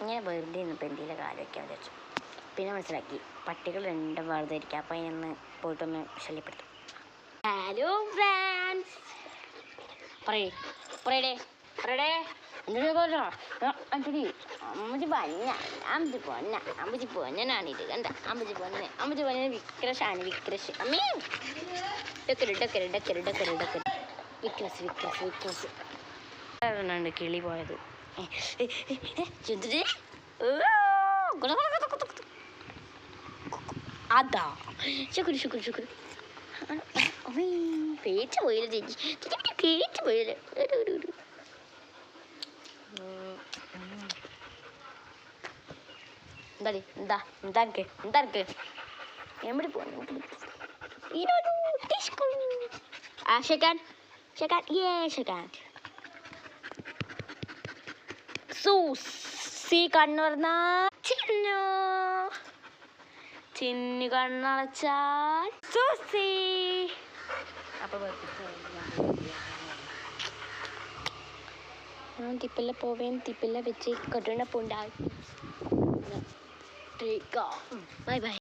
ഇങ്ങനെ വെറുതെ ഇന്നിപ്പോൾ എന്തെങ്കിലും കാര്യം വയ്ക്കാൻ വിചാരിച്ചു. പിന്നെ മനസ്സിലാക്കി പട്ടികൾ രണ്ടും വെറുതെ ഇരിക്കുക. അപ്പോൾ അതിനൊന്ന് പോയിട്ടൊന്ന് ശല്യപ്പെടുത്തും. ഹലോ ഫ്രണ്ട്സ്, പറയടേ അമ്മച്ചി പൊന്നനാണിത്. കണ്ട അമ്മച്ചി പൊന്നെ വിക്രഷാണ്. വിക്രഷ് അമ്മേ വിക്രസ് അതുകൊണ്ടാണ് കിളി പോയത്. അതാ ശുക്ര പേച്ച് പോയില്ല ചേച്ചി, കേറ്റ് പോയില്ല. എന്താ എവിടെ പോന്നു? സൂസി കണ്ണു പറഞ്ഞ ചിന്നു കണ്ണടച്ചാൽ സൂസി. അപ്പൊ തിപ്പല്ല പോവേൻ, തിപ്പല്ല വെച്ച് കെട്ടണ പോണ്ടായി. Bye bye.